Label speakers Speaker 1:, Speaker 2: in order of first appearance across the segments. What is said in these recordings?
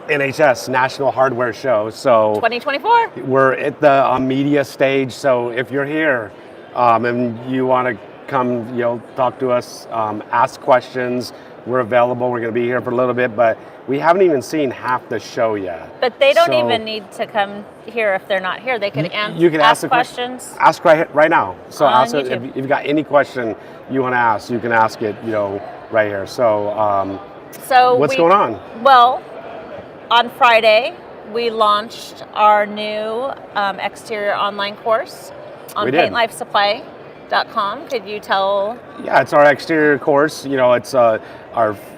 Speaker 1: NHS National Hardware Show. So
Speaker 2: 2024.
Speaker 1: we're at the media stage. So if you're here and you want to come, talk to us, ask questions, we're available. We're going to be here for a little bit, but we haven't even seen half the show yet.
Speaker 2: But they don't even need to come here if they're not here. They could
Speaker 1: you can
Speaker 2: ask questions.
Speaker 1: Ask right now. So
Speaker 2: on
Speaker 1: if you've got any question you want to ask, you can ask it, right here. So what's going on?
Speaker 2: Well, on Friday, we launched our new exterior online course on paintlifesupply.com. Could you tell?
Speaker 1: Yeah, it's our exterior course. It's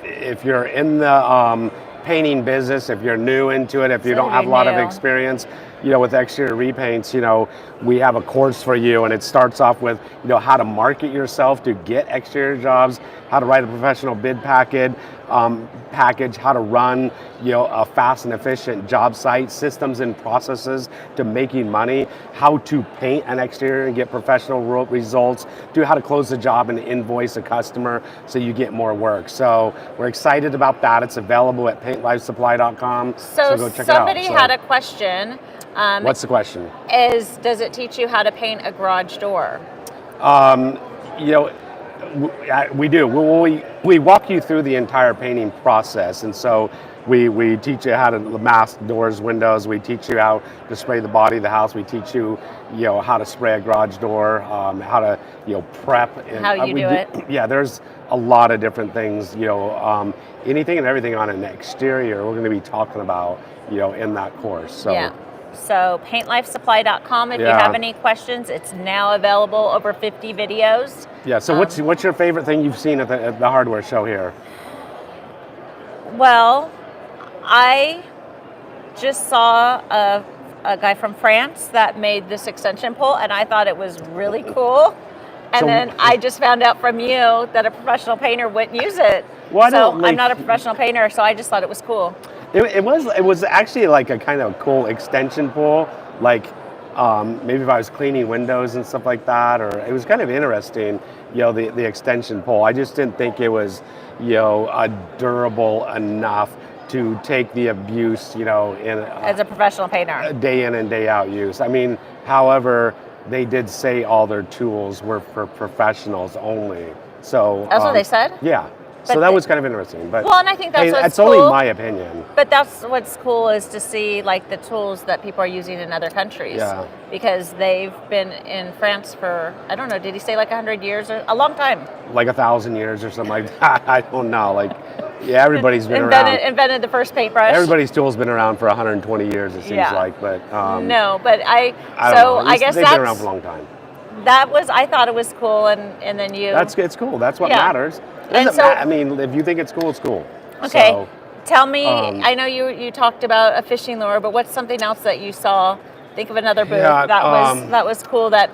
Speaker 1: if you're in the painting business, if you're new into it, if you don't have a lot of experience, with exterior repaints, we have a course for you, and it starts off with, how to market yourself to get exterior jobs, how to write a professional bid package, how to run, a fast and efficient job site, systems and processes to making money, how to paint an exterior and get professional results, how to close the job and invoice a customer so you get more work. So we're excited about that. It's available at paintlifesupply.com.
Speaker 2: So
Speaker 1: go check it out.
Speaker 2: Somebody had a question.
Speaker 1: What's the question?
Speaker 2: Does it teach you how to paint a garage door?
Speaker 1: We do. We walk you through the entire painting process, and so we teach you how to mask doors, windows. We teach you how to spray the body of the house. We teach you, how to spray a garage door, how to, prep. And,
Speaker 2: how you do it.
Speaker 1: Yeah, there's a lot of different things. Anything and everything on an exterior, we're going to be talking about, in that course. So.
Speaker 2: Yeah. So paintlifesupply.com. If you have any questions, it's now available. Over 50 videos.
Speaker 1: Yeah. So what's your favorite thing you've seen at the hardware show here?
Speaker 2: Well, I just saw a guy from France that made this extension pole, and I thought it was really cool. And then I just found out from you that a professional painter wouldn't use it. I'm not a professional painter, so I just thought it was cool.
Speaker 1: It was actually like a kind of cool extension pole, like maybe if I was cleaning windows and stuff like that, or it was kind of interesting, the extension pole. I just didn't think it was, durable enough to take the abuse,
Speaker 2: as a professional painter,
Speaker 1: day in and day out use. I mean, however, they did say all their tools were for professionals only. So
Speaker 2: that's what they said.
Speaker 1: Yeah. So that was kind of interesting, but
Speaker 2: and I think that's
Speaker 1: only my opinion.
Speaker 2: But that's what's cool is to see like the tools that people are using in other countries.
Speaker 1: Yeah.
Speaker 2: Because they've been in France for, I don't know, did he say like 100 years or a long time?
Speaker 1: Like 1,000 years or something like that. I don't know. Everybody's been around.
Speaker 2: Invented the first paintbrush.
Speaker 1: Everybody's tool's been around for 120 years. It seems like, but
Speaker 2: no, but I
Speaker 1: don't know. I guess they've been around for a long time.
Speaker 2: I thought it was cool, and then you.
Speaker 1: It's cool. That's what matters. I mean, if you think it's cool, it's cool.
Speaker 2: Okay. So, tell me, I know you talked about a fishing lure, but what's something else that you saw? Think of another booth that was cool that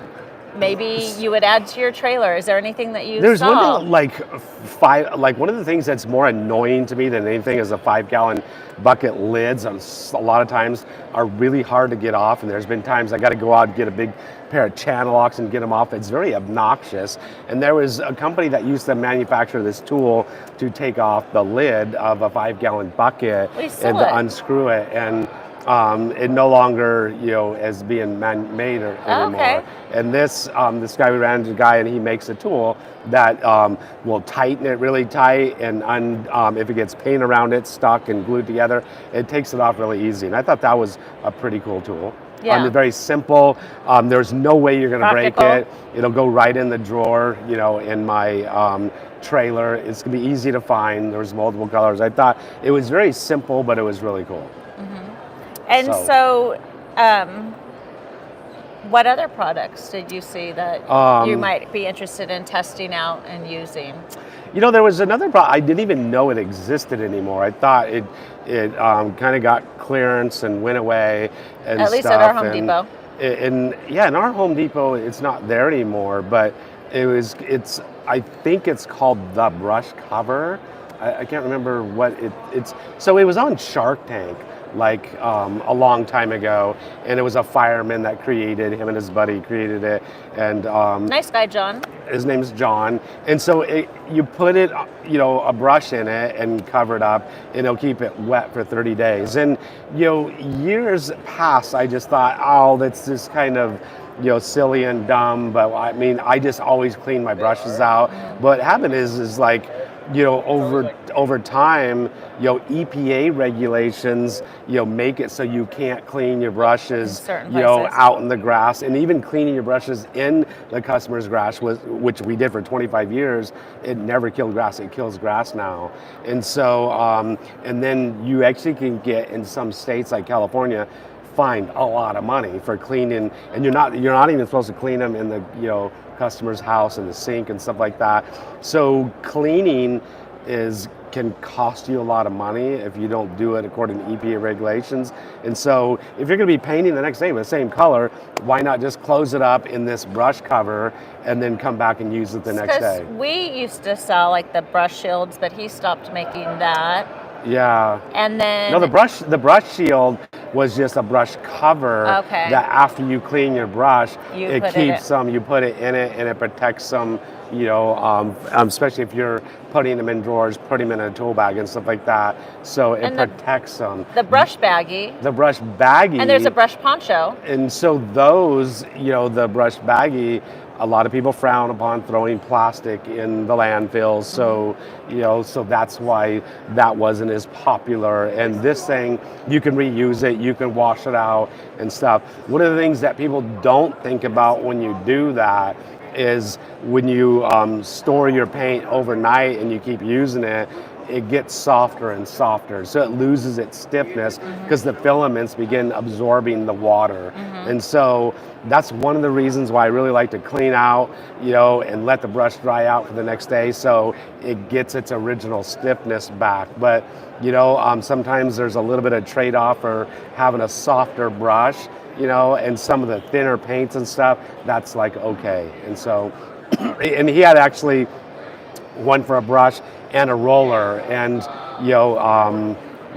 Speaker 2: maybe you would add to your trailer. Is there anything that you
Speaker 1: There's
Speaker 2: saw?
Speaker 1: one thing, one of the things that's more annoying to me than anything is the 5-gallon bucket lids. A lot of times are really hard to get off, and there's been times I got to go out and get a big pair of channel locks and get them off. It's very obnoxious. And there was a company that used to manufacture this tool to take off the lid of a 5-gallon bucket and to unscrew it. And it no longer, is being made anymore.
Speaker 2: Okay.
Speaker 1: And this guy, we ran into a guy, and he makes a tool that will tighten it really tight, and if it gets paint around it, stuck and glued together, it takes it off really easy. And I thought that was a pretty cool tool.
Speaker 2: Yeah.
Speaker 1: It's very simple. There's no way you're going to break it. It'll go right in the drawer, in my trailer. It's going to be easy to find. There's multiple colors. I thought it was very simple, but it was really cool.
Speaker 2: Mm-hmm. And so what other products did you see that you might be interested in testing out and using?
Speaker 1: There was another product. I didn't even know it existed anymore. I thought it kind of got clearance and went away and stuff.
Speaker 2: At least at our Home Depot.
Speaker 1: In our Home Depot, it's not there anymore, but I think it's called the brush cover. I can't remember what it's. So it was on Shark Tank. like a long time ago, and it was a fireman that created, him and his buddy created it, and
Speaker 2: Nice guy, John.
Speaker 1: his name's John. And so you put it, a brush in it and cover it up, and it'll keep it wet for 30 days. And, years past, I just thought, oh, that's just kind of, silly and dumb. But I mean, I just always clean my brushes out. But what happened is like, over time, EPA regulations, make it so you can't clean your brushes, out in the grass, and even cleaning your brushes in the customer's grass, which we did for 25 years. It never killed grass. It kills grass now, and so, and then you actually can get in some states like California, fined a lot of money for cleaning, and you're not even supposed to clean them in the customer's house and the sink and stuff like that. So cleaning can cost you a lot of money if you don't do it according to EPA regulations. And so if you're going to be painting the next day with the same color, why not just close it up in this brush cover and then come back and use it the next day?
Speaker 2: We used to sell like the brush shields, but he stopped making that.
Speaker 1: Yeah.
Speaker 2: And then
Speaker 1: no, the brush shield was just a brush cover that after you clean your brush, it keeps them. You put it in it, and it protects them. Especially if you're putting them in drawers, putting them in a tool bag and stuff like that. So it protects them.
Speaker 2: The brush baggie.
Speaker 1: The brush baggie.
Speaker 2: And there's a brush poncho.
Speaker 1: And so those, the brush baggie, a lot of people frown upon throwing plastic in the landfills. So, so that's why that wasn't as popular. And this thing, you can reuse it, you can wash it out and stuff. One of the things that people don't think about when you do that is when you store your paint overnight and you keep using it, it gets softer and softer. So it loses its stiffness because the filaments begin absorbing the water. And so that's one of the reasons why I really like to clean out, and let the brush dry out for the next day so it gets its original stiffness back. But, sometimes there's a little bit of trade-off for having a softer brush, and some of the thinner paints and stuff, that's like okay. And so, and he had actually one for a brush and a roller, and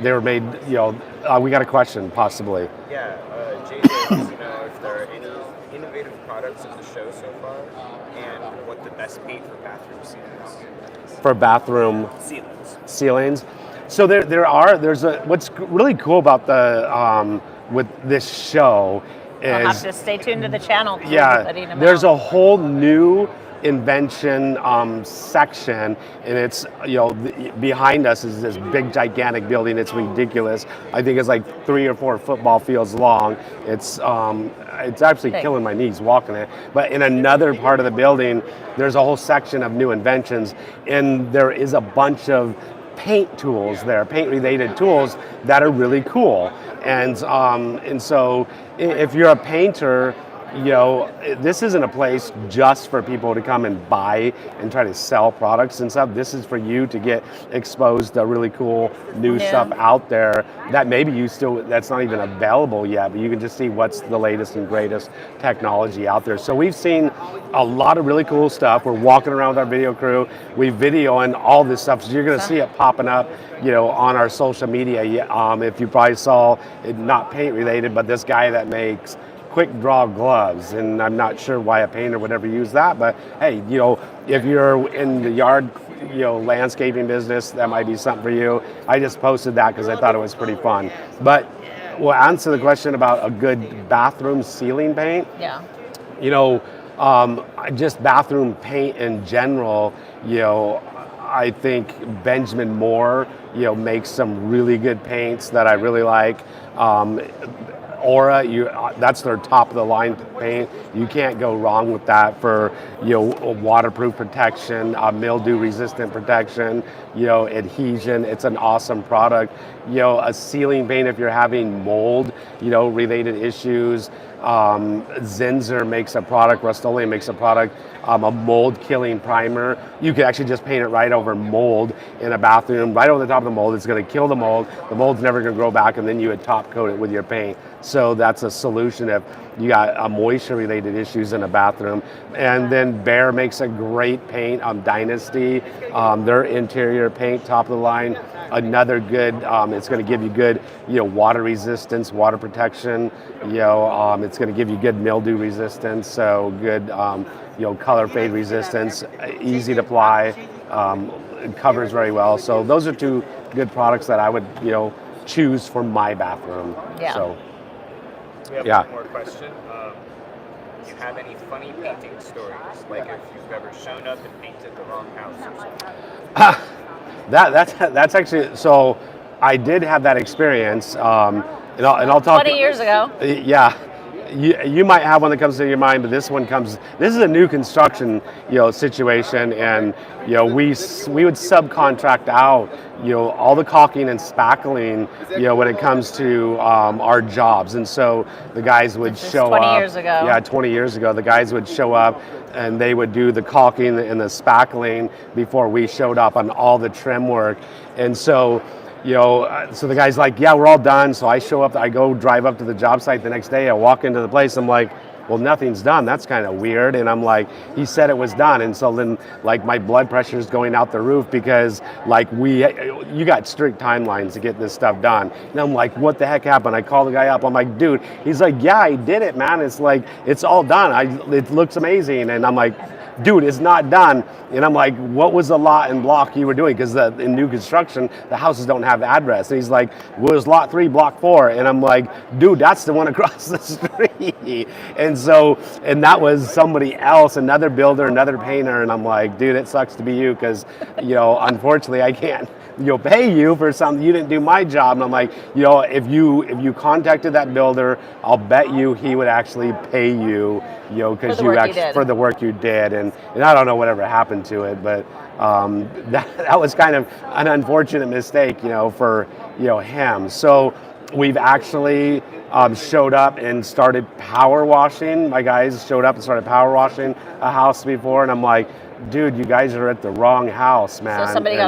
Speaker 1: they were made. We got a question possibly.
Speaker 3: Yeah, JJ wants to know if there are any innovative products at the show so far, and what the best paint for bathroom ceilings.
Speaker 1: For bathroom ceilings. So what's really cool about the with this show is
Speaker 2: You'll have to stay tuned to the channel.
Speaker 1: There's a whole new invention section, and it's behind us is this big gigantic building. It's ridiculous. I think it's like 3 or 4 football fields long. It's actually killing my knees walking it. But in another part of the building, there's a whole section of new inventions, and there is a bunch of paint tools there, paint related tools that are really cool. And so if you're a painter, this isn't a place just for people to come and buy and try to sell products and stuff. This is for you to get exposed to really cool new stuff out there that maybe that's not even available yet, but you can just see what's the latest and greatest technology out there. So we've seen a lot of really cool stuff. We're walking around with our video crew. We videoing all this stuff. So you're going to see it popping up, on our social media. If you probably saw it, not paint related, but this guy that makes quick draw gloves, and I'm not sure why a painter would ever use that, but hey, if you're in the yard, landscaping business, that might be something for you. I just posted that because I thought it was pretty fun. But we'll answer the question about a good bathroom ceiling paint.
Speaker 2: Yeah.
Speaker 1: Just bathroom paint in general, I think Benjamin Moore, makes some really good paints that I really like. Aura, that's their top of the line paint. You can't go wrong with that for waterproof protection, mildew resistant protection, adhesion. It's an awesome product. A ceiling paint if you're having mold, related issues. Zinsser makes a product, Rust-Oleum makes a product, a mold killing primer. You could actually just paint it right over mold in a bathroom, right over the top of the mold. It's going to kill the mold. The mold's never going to grow back, and then you would top coat it with your paint. So that's a solution if you got moisture related issues in a bathroom. And then Behr makes a great paint, Dynasty, their interior paint, top of the line. Another good, it's going to give you good, water resistance, water protection. It's going to give you good mildew resistance, so good, color fade resistance, easy to apply, it covers very well. So those are two good products that I would, choose for my bathroom.
Speaker 2: Yeah.
Speaker 1: So,
Speaker 3: we have one more question. Do you have any funny painting stories, like if you've ever shown up and painted the wrong house or something?
Speaker 1: That's actually, so I did have that experience, and I'll talk.
Speaker 2: 20 years ago.
Speaker 1: Yeah, you might have one that comes to your mind, but this is a new construction, situation, and we would subcontract out, all the caulking and spackling, when it comes to our jobs, and so the guys would show
Speaker 2: 20
Speaker 1: up.
Speaker 2: years ago.
Speaker 1: Yeah, 20 years ago, the guys would show up and they would do the caulking and the spackling before we showed up on all the trim work, and so. So the guy's like, yeah, we're all done. So I show up, I go drive up to the job site the next day. I walk into the place. I'm like, well, nothing's done. That's kind of weird. And I'm like, he said it was done. And so then like my blood pressure is going out the roof because like you got strict timelines to get this stuff done. And I'm like, what the heck happened? I call the guy up. I'm like, dude, he's like, yeah, I did it, man. It's like, it's all done. It looks amazing. And I'm like, dude, it's not done. And I'm like, what was the lot and block you were doing? Because in new construction, the houses don't have the address. And he's like, well, it was lot 3, block 4. And I'm like, dude, that's the one across the street. And that was somebody else, another builder, another painter. And I'm like, dude, it sucks to be you because, unfortunately I can't, pay you for something. You didn't do my job. And I'm like, if you contacted that builder, I'll bet you he would actually pay you, because for the work you did. And I don't know whatever happened to it, but that was kind of an unfortunate mistake, for him. So we've actually showed up and started power washing. My guys showed up and started power washing a house before, and I'm like, dude, you guys are at the wrong house, man.
Speaker 2: So somebody got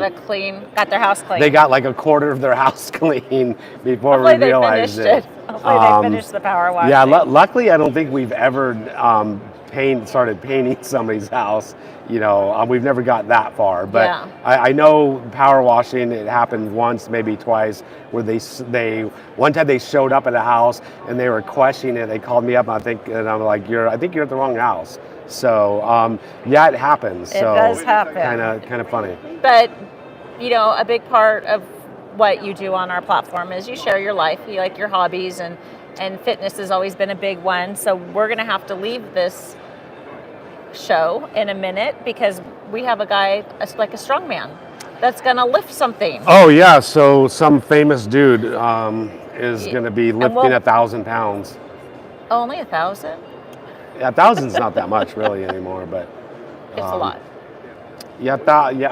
Speaker 2: their house clean.
Speaker 1: They got like a quarter of their house clean before we realized it.
Speaker 2: Hopefully they finished the power washing.
Speaker 1: Yeah, luckily I don't think we've ever started painting somebody's house. We've never got that far. But
Speaker 2: yeah.
Speaker 1: I know power washing, it happened once, maybe twice, where one time they showed up at a house and they were questioning it. They called me up, and I'm like, I think you're at the wrong house. So yeah, it happens.
Speaker 2: It does happen.
Speaker 1: Kind of funny.
Speaker 2: But a big part of what you do on our platform is you share your life, you like your hobbies, and fitness has always been a big one. So we're gonna have to leave this show in a minute because we have a guy like a strongman that's gonna lift something.
Speaker 1: Oh yeah, so some famous dude is gonna be lifting 1,000 pounds.
Speaker 2: Only 1,000?
Speaker 1: Yeah, 1,000's not that much really anymore, but
Speaker 2: it's a lot.
Speaker 1: Yeah,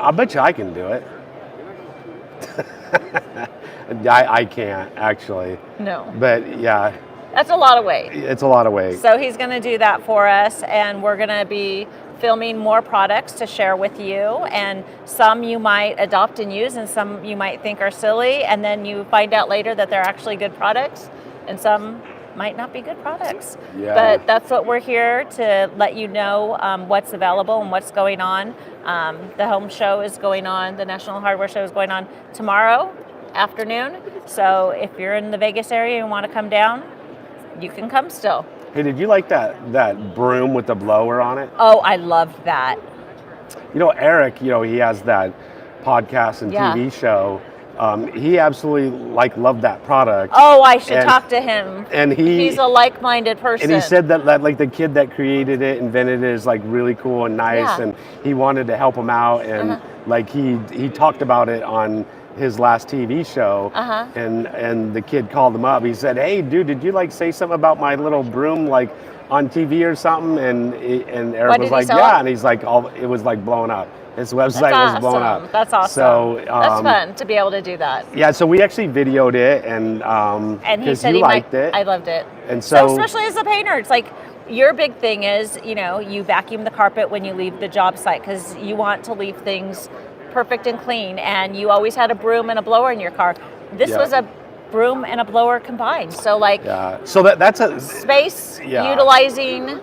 Speaker 1: I bet you I can do it. I can't actually.
Speaker 2: No.
Speaker 1: But yeah.
Speaker 2: That's a lot of weight.
Speaker 1: It's a lot of weight.
Speaker 2: So he's going to do that for us, and we're going to be filming more products to share with you, and some you might adopt and use, and some you might think are silly, and then you find out later that they're actually good products, and some might not be good products.
Speaker 1: Yeah.
Speaker 2: But that's what we're here to let you know what's available and what's going on. The home show is going on, the National Hardware Show is going on tomorrow afternoon. So if you're in the Vegas area and want to come down, you can come still.
Speaker 1: Hey, did you like that broom with the blower on it?
Speaker 2: Oh, I loved that.
Speaker 1: Eric, he has that podcast and TV show. He absolutely loved that product.
Speaker 2: Oh, I should talk to him.
Speaker 1: And
Speaker 2: he's a like-minded person.
Speaker 1: And he said that like the kid that created it, invented it, is like really cool and nice, and he wanted to help him out, and like he talked about it on his last TV show, and the kid called him up. He said, "Hey, dude, did you like say something about my little broom like on TV or something?" And Eric was like, "Yeah," and he's like, it was like blown up. His website was blown up.
Speaker 2: That's awesome.
Speaker 1: So
Speaker 2: that's fun to be able to do that.
Speaker 1: Yeah, so we actually videoed it, and
Speaker 2: he said
Speaker 1: you liked it.
Speaker 2: I loved it.
Speaker 1: And so
Speaker 2: especially as a painter, it's like your big thing is, you vacuum the carpet when you leave the job site because you want to leave things perfect and clean, and you always had a broom and a blower in your car. This was a broom and a blower combined. So
Speaker 1: so that's a
Speaker 2: space utilizing.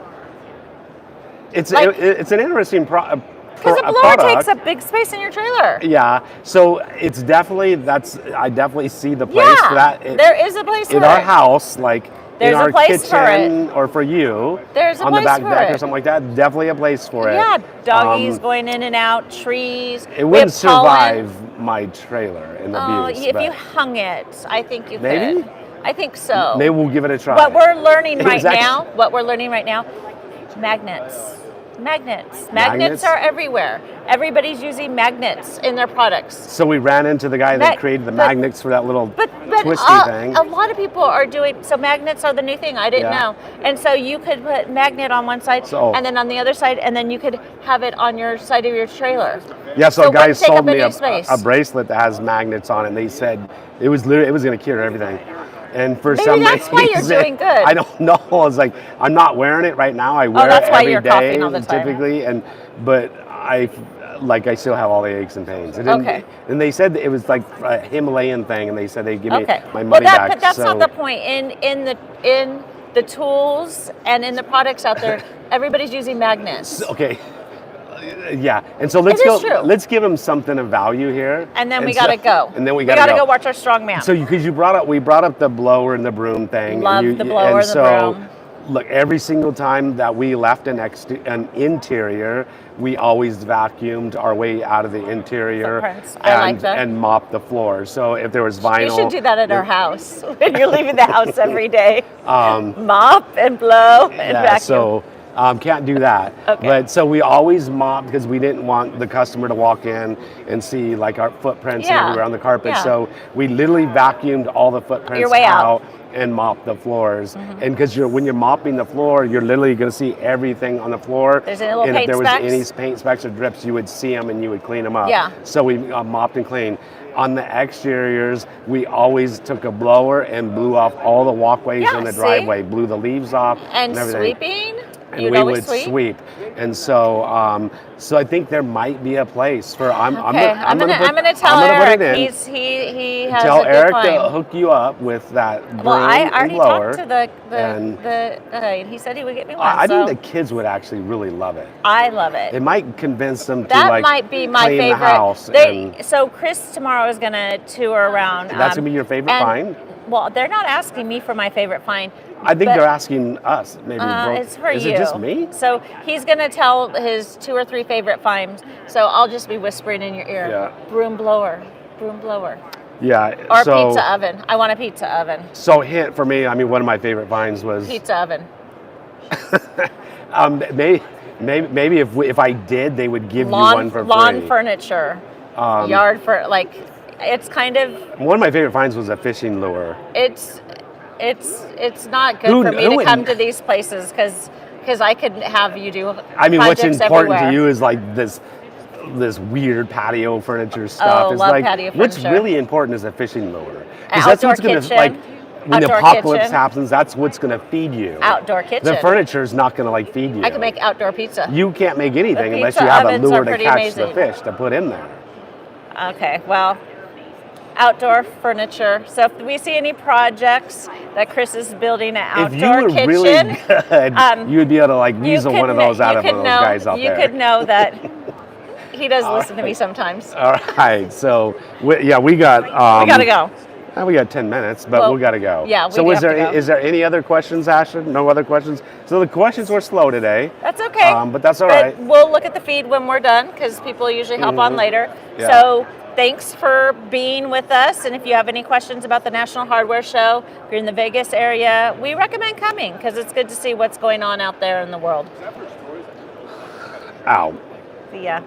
Speaker 1: It's an interesting
Speaker 2: because a blower takes up big space in your trailer.
Speaker 1: Yeah, so it's definitely I definitely see the place for that.
Speaker 2: There is a place for it.
Speaker 1: In our house, like
Speaker 2: there's
Speaker 1: in our
Speaker 2: a place
Speaker 1: kitchen,
Speaker 2: for it.
Speaker 1: or for you,
Speaker 2: there's a
Speaker 1: on
Speaker 2: place
Speaker 1: the back
Speaker 2: for
Speaker 1: deck
Speaker 2: it.
Speaker 1: or something like that. Definitely a place for it.
Speaker 2: Yeah, doggies going in and out, trees.
Speaker 1: It wouldn't survive my trailer in the views.
Speaker 2: If you hung it, I think you
Speaker 1: maybe?
Speaker 2: could. I think so.
Speaker 1: Maybe we'll give it a try.
Speaker 2: What we're learning right now, magnets. Magnets are everywhere. Everybody's using magnets in their products.
Speaker 1: So we ran into the guy that created the magnets for that little twisty thing.
Speaker 2: A lot of people are doing, so magnets are the new thing. I didn't know. And so you could put magnet on one side and then on the other side, and then you could have it on your side of your trailer.
Speaker 1: Yeah, so a guy sold me a bracelet that has magnets on it, and they said it was going to cure everything. And for some
Speaker 2: that's why you're doing good.
Speaker 1: I don't know. I was like, I'm not wearing it right now. I wear it every day,
Speaker 2: all the time.
Speaker 1: typically, but I still have all the aches and pains. And they said it was like a Himalayan thing, and they said they'd give me my money back.
Speaker 2: But that's not the point. In the tools and in the products out there, everybody's using magnets.
Speaker 1: Okay. Yeah, and so let's give them something of value here.
Speaker 2: And then we gotta go.
Speaker 1: And then we gotta go
Speaker 2: watch our strong man.
Speaker 1: So because we brought up the blower and the broom thing.
Speaker 2: Love the blower and the broom.
Speaker 1: Look, every single time that we left an interior, we always vacuumed our way out of the interior and mopped the floor. So if there was vinyl,
Speaker 2: you should do that at our house when you're leaving the house every day. Mop and blow and vacuum.
Speaker 1: So. Can't do that. But so we always mopped because we didn't want the customer to walk in and see like our footprints everywhere on the carpet. So we literally vacuumed all the footprints out and mopped the floors. And because when you're mopping the floor, you're literally going to see everything on the floor.
Speaker 2: There's any little
Speaker 1: and
Speaker 2: paint
Speaker 1: if there was
Speaker 2: specks?
Speaker 1: any paint specks or drips, you would see them and you would clean them up.
Speaker 2: Yeah.
Speaker 1: So we mopped and cleaned. On the exteriors, we always took a blower and blew off all the walkways in the driveway, blew the leaves off and everything.
Speaker 2: Sweeping?
Speaker 1: And we would sweep. And so so I think there might be a place for I'm gonna tell
Speaker 2: Eric he has
Speaker 1: tell
Speaker 2: a good
Speaker 1: Eric
Speaker 2: find.
Speaker 1: to hook you up with that broom
Speaker 2: I already
Speaker 1: and blower.
Speaker 2: talked to the guy. He said he would get me one.
Speaker 1: I think the kids would actually really love it.
Speaker 2: I love it.
Speaker 1: It might convince them to
Speaker 2: that might be my
Speaker 1: clean
Speaker 2: favorite.
Speaker 1: the house.
Speaker 2: So Chris tomorrow is gonna tour around.
Speaker 1: That's gonna be your favorite find?
Speaker 2: Well, they're not asking me for my favorite find.
Speaker 1: I think they're asking us. Maybe
Speaker 2: it's for
Speaker 1: Is
Speaker 2: you.
Speaker 1: it just me?
Speaker 2: So he's gonna tell his 2 or 3 favorite finds. So I'll just be whispering in your ear.
Speaker 1: Yeah.
Speaker 2: Broom blower.
Speaker 1: Yeah.
Speaker 2: Or pizza oven. I want a pizza oven.
Speaker 1: So hint for me. I mean, one of my favorite finds was
Speaker 2: pizza oven.
Speaker 1: Maybe if I did, they would give you one for free.
Speaker 2: Lawn furniture. Yard for it's kind of.
Speaker 1: One of my favorite finds was a fishing lure.
Speaker 2: It's not good for me to come to these places because I could have you do.
Speaker 1: I mean, what's important
Speaker 2: everywhere.
Speaker 1: to you is like this weird patio furniture stuff.
Speaker 2: Oh,
Speaker 1: It's
Speaker 2: love
Speaker 1: like
Speaker 2: patio
Speaker 1: what's
Speaker 2: furniture.
Speaker 1: really important is a fishing lure.
Speaker 2: An
Speaker 1: That's
Speaker 2: outdoor
Speaker 1: what's gonna
Speaker 2: kitchen.
Speaker 1: when the
Speaker 2: Outdoor
Speaker 1: apocalypse
Speaker 2: kitchen.
Speaker 1: happens. That's what's gonna feed you.
Speaker 2: Outdoor kitchen.
Speaker 1: The furniture's not gonna feed you.
Speaker 2: I can make outdoor pizza.
Speaker 1: You can't make anything unless
Speaker 2: pizza
Speaker 1: you have a
Speaker 2: ovens
Speaker 1: lure
Speaker 2: are
Speaker 1: to
Speaker 2: pretty
Speaker 1: catch the
Speaker 2: amazing.
Speaker 1: fish to put in there.
Speaker 2: Okay, well, outdoor furniture. So if we see any projects that Chris is building an outdoor
Speaker 1: If you were
Speaker 2: kitchen,
Speaker 1: really good, you would be able to weasel one of those out of one of those guys out there.
Speaker 2: You could know that he does listen to me sometimes.
Speaker 1: All right, so we got.
Speaker 2: We gotta go.
Speaker 1: We got 10 minutes, but we got to go.
Speaker 2: Yeah, we
Speaker 1: So
Speaker 2: do
Speaker 1: is
Speaker 2: have to go.
Speaker 1: is there any other questions, Ashley? No other questions? So the questions were slow today.
Speaker 2: That's okay.
Speaker 1: But that's all right.
Speaker 2: We'll look at the feed when we're done because people usually hop on later.
Speaker 1: Yeah.
Speaker 2: So thanks for being with us. And if you have any questions about the National Hardware Show, if you're in the Vegas area, we recommend coming because it's good to see what's going on out there in the world.
Speaker 1: Ow.
Speaker 2: See ya.